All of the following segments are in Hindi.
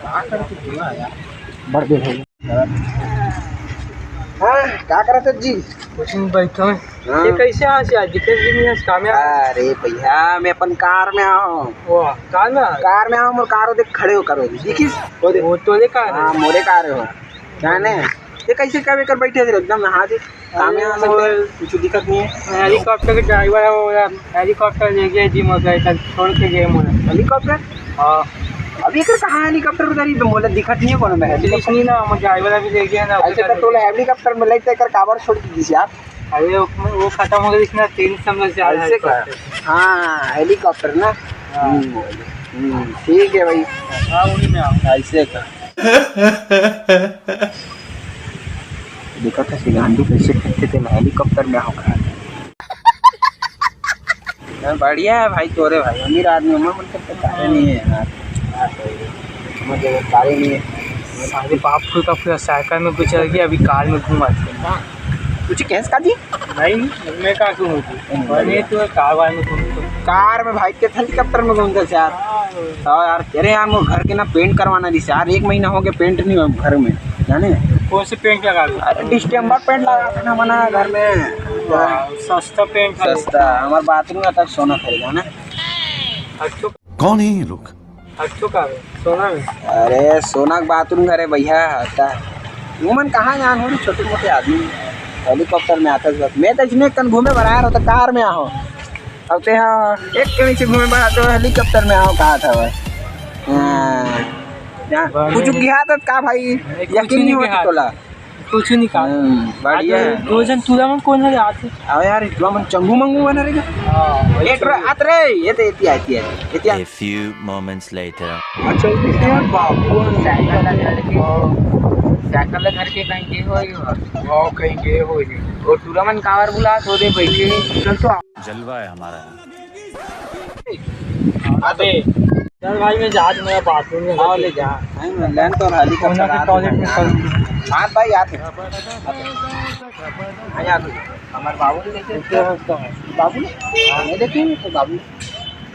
क्या करते बोला यार बढ़ दे भाई। हाँ क्या करते जी? कुछ नहीं बैठा है। हाँ। ये कैसे आज यार दिखे भी नहीं आज काम में। अरे भैया मैं अपन कार में आओ। वाह कार में मोर कार देख खड़े हो करो दिखिस वो तो ले कार है। हाँ मोरे कार हो जाने ये कैसे कभी कर बैठे थे एकदम नहा दे काम में आ सकते हैं, कुछ दिक्कत नहीं है। हेलीकॉप्टर के ड्राइवर है वो हेलीकॉप्टर ले गए जी मगर कल छोड़ के गए मुझे। हेलीकॉप्टर हाँ अभी कर कहाँ हेलीकॉप्टर उधर ही मोला दिक्कत नहीं है कोनो में पुलिस नहीं ना मुझे ड्राइवर अभी ले गया ना। ऐसे कर तो हेलीकॉप्टर में लेके कर काबर छोड़ दी यार। अरे वो खत्म हो गया इसमें ट्रेन समझ से आ रहा है। हाँ हेलीकॉप्टर ना ठीक है भाई। हाँ उन्हीं में आओ ऐसे कर देखा था सिगांडी कैसे फेंकते थे मैं हेलीकॉप्टर में होगा। बढ़िया है भाई तोरे भाई अमीर आदमी उम्र मतलब पता नहीं है यार मुझे कारे नहीं है। सारे बाप का पूरा साइकिल में गुजर गया अभी कार में घुमाते कुछ कैस का जी नहीं मैं कहाँ घूमती तो कार वाले में घूमती कार में भाई के हेलीकॉप्टर में घूमते यार। हाँ यार अरे यार वो घर के ना पेंट करवाना थी यार 1 महीना हो गया पेंट नहीं हुआ घर में जाने। कौन से पेंट लगा लो? अरे डिस्टेम्बर पेंट लगा ना मना घर में सस्ता पेंट सस्ता हमारे बाथरूम का तक सोना खरीदा ना। कौन है ये लोग? अच्छो का सोना में अरे सोना का बाथरूम घर है भैया आता वूमन कहाँ जान हो छोटे मोटे आदमी हेलीकॉप्टर में आता है। मैं तो इसमें कन घूमे बना रहा था कार में आओ अब तो यहाँ एक के नीचे घूमे बना तो हेलीकॉप्टर में आओ कहा था भाई कुछ गया था का भाई यकीन नहीं होता तोला कुछ नहीं कहा। बढ़िया दो जन टूर्नामेंट कौन है आते आओ यार टूर्नामेंट चंगू मंगू बना रे एक आत रे ये तो इति आती है इति A few moments later. अच्छा यार बाबू साइकिल घर के कहीं गए हो वो कहीं गए हो वो टूर्नामेंट कावर बुला तो दे बैठे चल तो जलवा है हमारा। अबे चल भाई मैं जा मेरा बाथरूम में आओ ले जा लैंड तो हेलीकॉप्टर के टॉयलेट में कर हां भाई आते आया हमारे बाबू ने देखे बाबू मैं देखे तो बाबू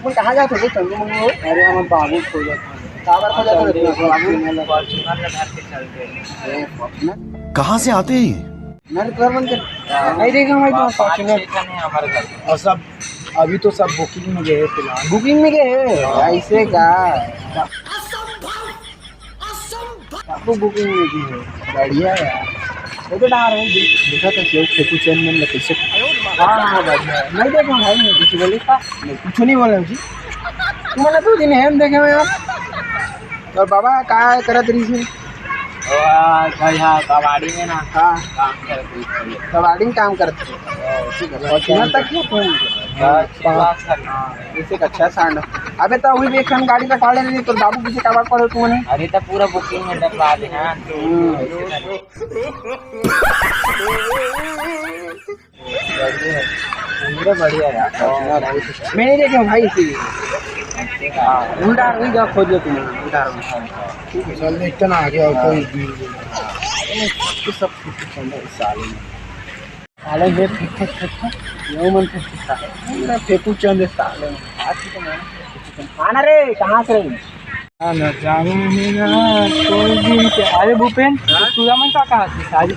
तुम कहाँ जाते थे चंदू मंगू? अरे हमारे बाबू खो जाते काबर खो जाते बाबू फॉर्च्यूनर में घर से चलते फॉर्च्यूनर कहाँ से आते हैं? मेरे घर बन के नहीं देखा भाई तो फॉर्च्यूनर नहीं हमारे घर और सब अभी तो सब बुकिंग में गए फिलहाल बुकिंग में गए ऐसे का सब बुकिंग में गए बढ़िया यार वो तो डाल रहे देखा था सेव फेकू चैन में कैसे। हाँ बढ़िया नहीं देखा भाई मैं कुछ बोले था नहीं कुछ नहीं बोला जी तुमने तो दिन है देखे मैं यार और बाबा क्या करत रही थी यहाँ कबाड़ी में ना हाँ काम करते कबाड़ी में काम करते फॉर्च्यूनर तक क्यों इसे अच्छा सांड अबे तो वही एक खन गाड़ी का काले नहीं तो बाबू पीछे कबाड़ पड़े तुमने। अरे तो पूरा बुकिंग में डलवा दे हाँ बढ़िया यार मैं नहीं देखे भाई इसी उल्टा वही जा खोज लो तुम्हें उल्टा ठीक है चल देखते ना आगे और कोई सब साले साले ये ये मन से फेंकू चंद साले आना रे कहाँ से ना जाऊँ कोई दिन के। अरे भूपेन टूर्नामेंट का कहा थी शादी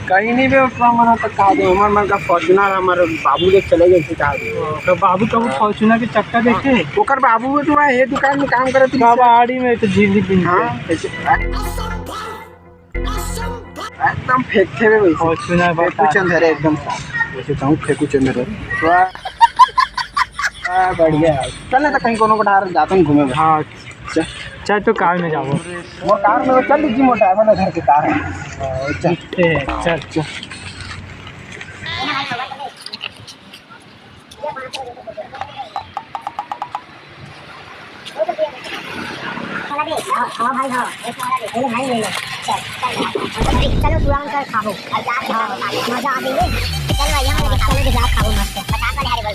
कहीं नहीं भी मना तक कहा दे हमारे मन का फॉर्चुनर हमारे बाबू देख चले गए थे कहा दे तो बाबू का वो फॉर्च्यूनर के चक्कर देखे ओकर बाबू तो ये दुकान में काम करत कबाड़ी में तो झील पिन एकदम फेंकते हुए वैसे फॉर्च्यूनर फेंकू चंद है एकदम वैसे कहूँ फेंकू चंद है बढ़िया चल तो कहीं कोनो को जाता हूँ घूमे। हाँ चल तो कार में जाओ वो कार में चल लीजिए मोटा है वाला घर के कार है चल चल चल हाँ भाई हाँ एक भाई ले लो चलो दुआन कर खाओ मजा आ गई चल भाई यहाँ लगे चलो दिखला खाओ मस्त 50 वाले हरे बोल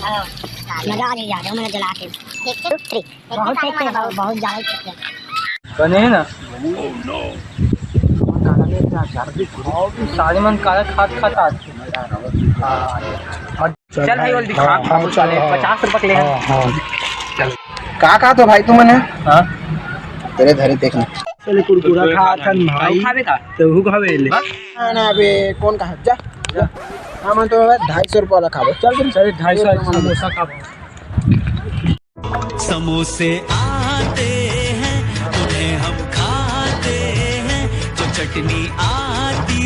मजा आ गई यार मैंने जला के 1 2 3 बहुत टेक है बहुत ज्यादा टेक है बने हैं ना सारे मन काला खाता चल भाई बोल दिखा 50 रुपये ले का तो भाई तुमने हाँ तेरे धरे देखना चले कुरकुरा खा थन भाई खावे का तो हु खावे ले ना बे कौन कहा जा हम तो 250 रुपया वाला खावे चल चल 250 समोसा खा समोसे आते हैं उन्हें हम खाते हैं, जो चटनी आती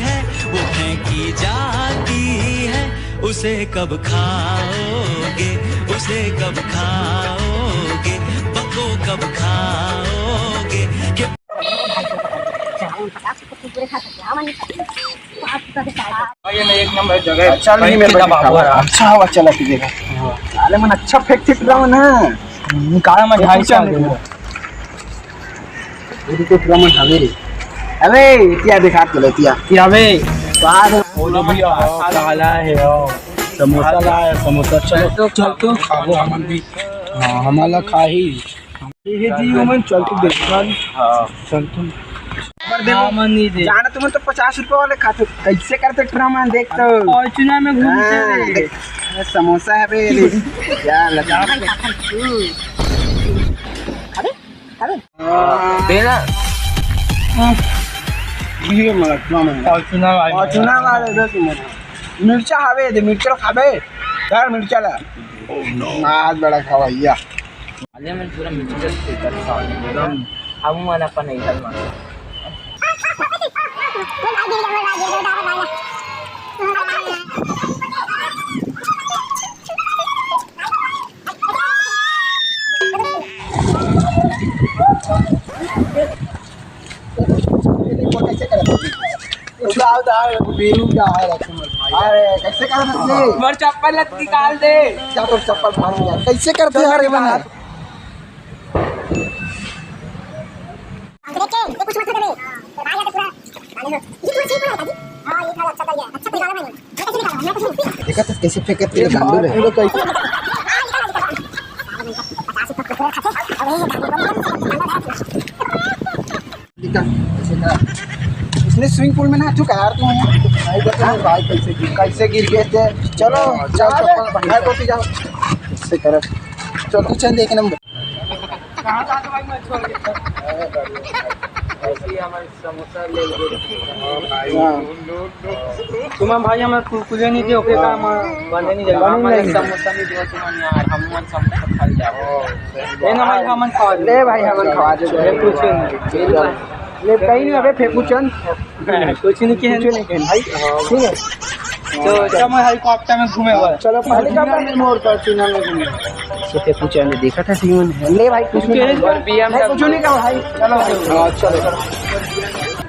है वो फेंकी जाती है, उसे कब खाओगे, उसे कब खाओगे, बको कब खाओगे ये मैं एक नंबर जगह अच्छा नहीं मेरे अच्छा हवा चला पीएगा साले मन अच्छा फेंक फेंक रहा ना काला में 250 ये तो पूरा मन हवे रे अबे क्या दिखा के लेतिया क्या बे बाद वो जो भैया काला है समोसा लाया समोसा चलो चल तो खाओ हमन भी हां हमारा खा ही ये जी हमन चल तो देख हां चल तुम पर देखो दे जाना तुम तो 50 रुपए वाले खाते कैसे करते प्रमाण देख तो फॉर्च्यूनर में घूमते हैं समोसा है बे क्या लगा तेरा ये मतलब में फॉर्च्यूनर वाले दे तुम मिर्चा हवे दे मिर्चा खाबे यार मिर्चा ला आज बड़ा खवाइया अरे मैं पूरा मिक्सचर कर था एकदम हम वाला पर नहीं करना कैसे कर मर चप्पल निकाल दे चप्पल फाड़ कैसे करते यार ये बना कुछ मत करे आया तो पूरा ये तो सही पूरा हां ये खाना अच्छा कर गया अच्छा निकाला मैंने कैसे निकाला मैं कुछ नहीं देखा तो कैसे फेंके तेरे गांडू रे ये लोग इसने स्विमिंग पूल में ना चुका यार तू भाई बता भाई कैसे गिर गए थे चलो जाओ चप्पल बाहर कोती जाओ इससे कर चलो चल एक नंबर कहां था भाई मैं छोड़ के ऐसे हमारे समोसा ले तुम भाई हमें कुरकुरे नहीं दियो के काम बने नहीं जाएगा हमारे समोसा नहीं दियो तुम यार हम मन समोसा खा जाओ ये ना भाई हमन खा ले भाई हमन खवा दे कुछ नहीं ले कहीं नहीं अबे फेंकुचन कुछ नहीं कहन भाई ठीक है तो जब मैं हेलीकॉप्टर में घूमे हुआ चलो पहले का में मोड़ पर चुना में घूमे से फेंकुचन ने देखा था सीमन ले भाई कुछ नहीं कुछ नहीं कहा भाई चलो चलो